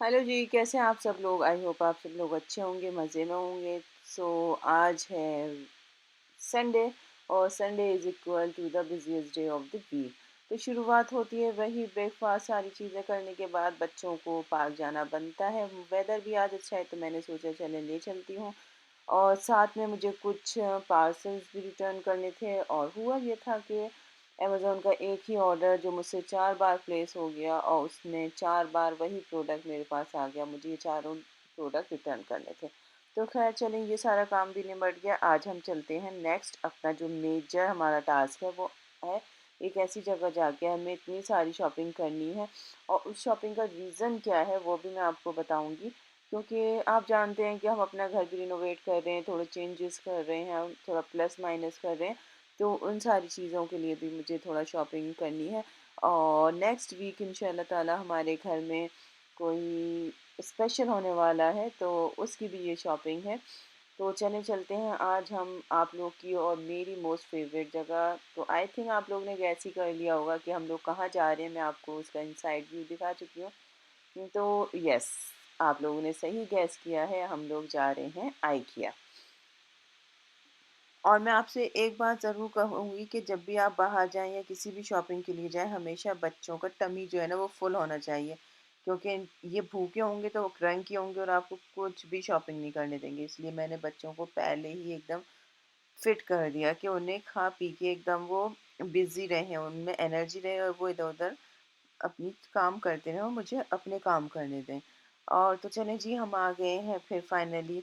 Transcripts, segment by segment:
Hello जी, कैसे हैं आप सब लोग? आई होप आप सब लोग अच्छे होंगे, मज़े में होंगे। आज है संडे और Sunday is equal to the busiest day of the week. तो शुरुआत होती है वही ब्रेकफ़ास्ट सारी चीज़ें करने के बाद बच्चों को पार्क जाना बनता है। वेदर भी आज अच्छा है तो मैंने सोचा चलें ले चलती हूँ और साथ में मुझे कुछ पार्सल्स भी रिटर्न करने थे और हुआ ये था कि अमेज़न का एक ही ऑर्डर जो मुझसे 4 बार प्लेस हो गया और उसमें 4 बार वही प्रोडक्ट मेरे पास आ गया। मुझे ये चारों प्रोडक्ट रिटर्न करने थे। तो ख़ैर चलें ये सारा काम भी निपट गया। आज हम चलते हैं नेक्स्ट अपना जो मेजर हमारा टास्क है वो है एक ऐसी जगह जाके हमें इतनी सारी शॉपिंग करनी है और उस शॉपिंग का रीज़न क्या है वो भी मैं आपको बताऊँगी। क्योंकि आप जानते हैं कि हम अपना घर भी रिनोवेट कर रहे हैं, थोड़े चेंजेस कर रहे हैं, हम थोड़ा प्लस माइनस कर रहे हैं, तो उन सारी चीज़ों के लिए भी मुझे थोड़ा शॉपिंग करनी है। और नेक्स्ट वीक इंशाल्लाह ताला हमारे घर में कोई स्पेशल होने वाला है, तो उसकी भी ये शॉपिंग है। तो चलें चलते हैं आज हम आप लोग की और मेरी मोस्ट फेवरेट जगह। तो आई थिंक आप लोग ने गैस ही कर लिया होगा कि हम लोग कहाँ जा रहे हैं, मैं आपको उसका इनसाइड व्यू दिखा चुकी हूँ। तो यस, आप लोगों ने सही गैस किया है, हम लोग जा रहे हैं आइकिया। और मैं आपसे एक बात ज़रूर कहूँगी कि जब भी आप बाहर जाएँ या किसी भी शॉपिंग के लिए जाएँ, हमेशा बच्चों का टमी जो है ना वो फुल होना चाहिए। क्योंकि ये भूखे होंगे तो वो क्रंकी होंगे और आपको कुछ भी शॉपिंग नहीं करने देंगे। इसलिए मैंने बच्चों को पहले ही एकदम फिट कर दिया कि उन्हें खा पी के एकदम वो बिज़ी रहें, उनमें एनर्जी रहे और वो इधर-उधर अपनी काम करते रहें और मुझे अपने काम करने दें। और तो चलें जी हम आ गए हैं फिर फाइनली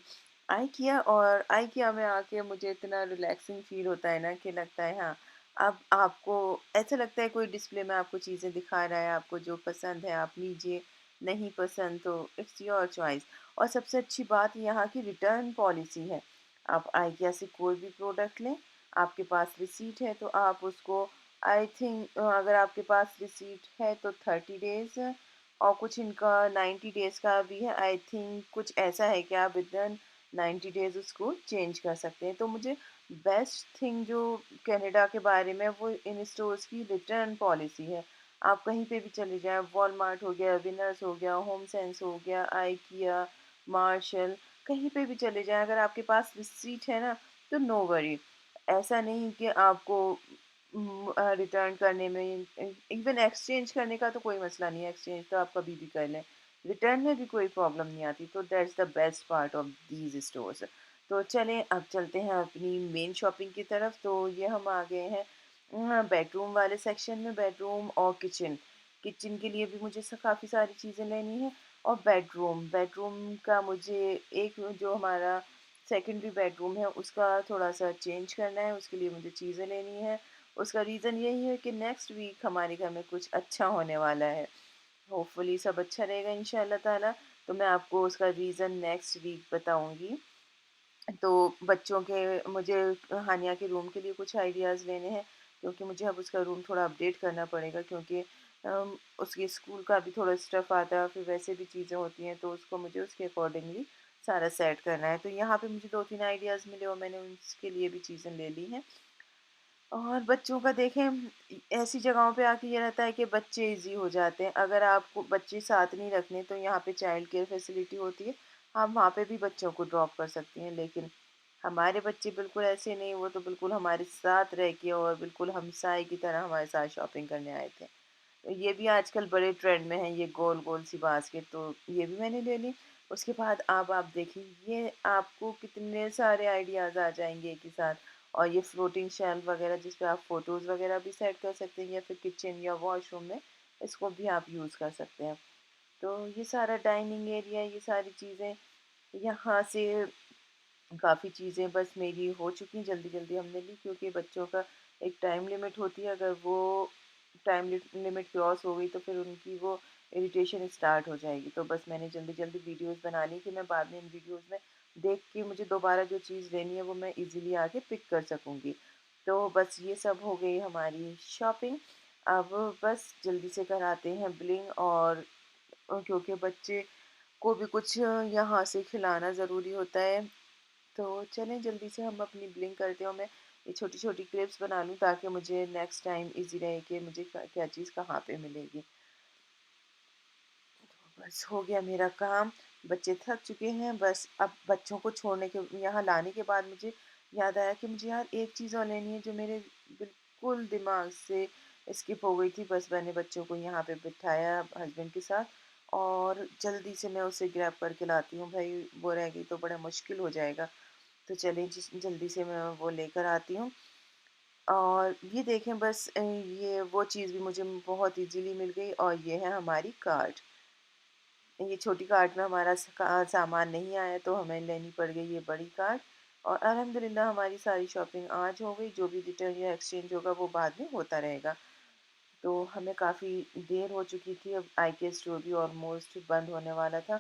आइकिया और आइकिया में आके मुझे इतना रिलैक्सिंग फ़ील होता है ना कि लगता है हाँ, अब आपको ऐसा लगता है कोई डिस्प्ले में आपको चीज़ें दिखा रहा है, आपको जो पसंद है आप लीजिए, नहीं पसंद तो इट्स योर चॉइस। और सबसे अच्छी बात यहाँ की रिटर्न पॉलिसी है। आप आइकिया से कोई भी प्रोडक्ट लें, आपके पास रिसीट है तो आप उसको आई थिंक अगर आपके पास रिसीट है तो 30 डेज़ और कुछ इनका 90 डेज़ का भी है। आई थिंक कुछ ऐसा है कि आप विदिन 90 डेज़ उसको चेंज कर सकते हैं। तो मुझे बेस्ट थिंग जो कनाडा के बारे में वो इन स्टोर्स की रिटर्न पॉलिसी है। आप कहीं पे भी चले जाएँ, वॉलमार्ट हो गया, विनर्स हो गया, होम सेंस हो गया, आइकिया, मार्शल, कहीं पे भी चले जाएँ, अगर आपके पास रिसीट है ना तो नो वरी। ऐसा नहीं कि आपको रिटर्न करने में इवन एक्सचेंज करने का तो कोई मसला नहीं है, एक्सचेंज तो आप कभी भी कर लें। रिटर्न में भी कोई प्रॉब्लम नहीं आती, तो that's the best part of these stores. तो चलें अब चलते हैं अपनी मेन शॉपिंग की तरफ। तो ये हम आ गए हैं बेडरूम वाले सेक्शन में, बेडरूम और किचन। किचन के लिए भी मुझे काफ़ी सारी चीज़ें लेनी है और बेडरूम बेडरूम का मुझे एक जो हमारा सेकेंडरी बेडरूम है उसका थोड़ा-सा चेंज करना है, उसके लिए मुझे चीज़ें लेनी है। उसका रीज़न यही है कि नेक्स्ट वीक हमारे घर में कुछ अच्छा होने वाला है। होपफुली सब अच्छा रहेगा इंशाअल्लाह ताला, तो मैं आपको उसका रीज़न नेक्स्ट वीक बताऊँगी। तो बच्चों के मुझे हानिया के रूम के लिए कुछ आइडियाज़ लेने हैं क्योंकि मुझे अब उसका रूम थोड़ा अपडेट करना पड़ेगा क्योंकि उसके स्कूल का भी थोड़ा स्टफ़ आता है, फिर वैसे भी चीज़ें होती हैं तो उसको मुझे उसके अकॉर्डिंगली सारा सेट करना है। तो यहाँ पे मुझे 2-3 आइडियाज़ मिले और मैंने उसके लिए भी चीज़ें ले ली हैं। और बच्चों का देखें ऐसी जगहों पे आके ये रहता है कि बच्चे इजी हो जाते हैं। अगर आपको बच्चे साथ नहीं रखने तो यहाँ पे चाइल्ड केयर फैसिलिटी होती है, आप वहाँ पे भी बच्चों को ड्रॉप कर सकती हैं। लेकिन हमारे बच्चे बिल्कुल ऐसे नहीं, वो तो बिल्कुल हमारे साथ रह के और बिल्कुल हमसाए की तरह हमारे साथ शॉपिंग करने आए थे। तो ये भी आजकल बड़े ट्रेंड में है, ये गोल गोल सी बास्केट, तो ये भी मैंने ले ली। उसके बाद अब आप देखिए ये आपको कितने सारे आइडियाज़ आ जाएंगे एक ही साथ। और ये फ्लोटिंग शेल्फ वगैरह जिस पे आप फ़ोटोज़ वगैरह भी सेट कर सकते हैं या फिर किचन या वॉशरूम में इसको भी आप यूज़ कर सकते हैं। तो ये सारा डाइनिंग एरिया, ये सारी चीज़ें यहाँ से काफ़ी चीज़ें बस मेरी हो चुकी, जल्दी-जल्दी हमने ली क्योंकि बच्चों का एक टाइम लिमिट होती है, अगर वो टाइम लिमिट क्रॉस हो गई तो फिर उनकी वो इरिटेशन स्टार्ट हो जाएगी। तो बस मैंने जल्दी-जल्दी वीडियोज़ बना ली कि मैं बाद में इन वीडियोज़ में देख के मुझे दोबारा जो चीज़ लेनी है वो मैं ईज़िली आके पिक कर सकूँगी। तो बस ये सब हो गई हमारी शॉपिंग। अब बस जल्दी से कराते हैं बिलिंग और क्योंकि बच्चे को भी कुछ यहाँ से खिलाना ज़रूरी होता है। तो चलें जल्दी से हम अपनी बिलिंग करते हैं और मैं ये छोटी-छोटी क्लिप्स बना लूँ ताकि मुझे नेक्स्ट टाइम ईज़ी रहे कि मुझे क्या चीज़ कहाँ पे मिलेगी। बस हो गया मेरा काम, बच्चे थक चुके हैं, बस अब बच्चों को छोड़ने के यहाँ लाने के बाद मुझे याद आया कि मुझे यार एक चीज़ और लेनी है जो मेरे बिल्कुल दिमाग से स्किप हो गई थी। बस मैंने बच्चों को यहाँ पे बिठाया हस्बैंड के साथ और जल्दी से मैं उसे ग्रैब करके लाती हूँ। भाई वो रह गई तो बड़ा मुश्किल हो जाएगा। तो चलिए जल्दी से मैं वो लेकर आती हूँ। और ये देखें बस ये वो चीज़ भी मुझे बहुत ईज़िली मिल गई और ये है हमारी कार्ट। ये छोटी कार्ट में हमारा सामान नहीं आया तो हमें लेनी पड़ गई ये बड़ी कार्ट। और अल्हम्दुलिल्लाह हमारी सारी शॉपिंग आज हो गई, जो भी रिटर्न या एक्सचेंज होगा वो बाद में होता रहेगा। तो हमें काफ़ी देर हो चुकी थी, अब आईके स्टोर भी ऑलमोस्ट बंद होने वाला था।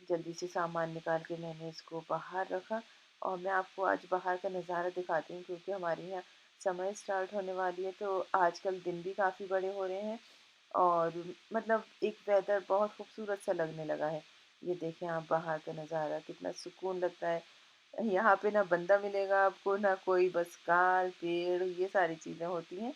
जल्दी से सामान निकाल के मैंने इसको बाहर रखा और मैं आपको आज बाहर का नज़ारा दिखाती हूँ क्योंकि हमारे यहाँ समर स्टार्ट होने वाली है तो आजकल दिन भी काफ़ी बड़े हो रहे हैं और मतलब एक वेदर बहुत खूबसूरत सा लगने लगा है। ये देखें आप बाहर का नज़ारा कितना सुकून लगता है। यहाँ पे ना बंदा मिलेगा आपको ना कोई, बस कार, पेड़, ये सारी चीज़ें होती हैं।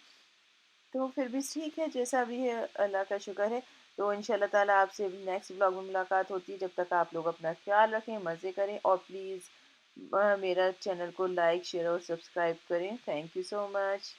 तो फिर भी ठीक है, जैसा भी है अल्लाह का शुक्र है। तो इंशाल्लाह ताला आपसे नेक्स्ट व्लॉग में मुलाकात होती है। जब तक आप लोग अपना ख़्याल रखें, मज़े करें और प्लीज़ मेरा चैनल को लाइक, शेयर और सब्सक्राइब करें। Thank you so much.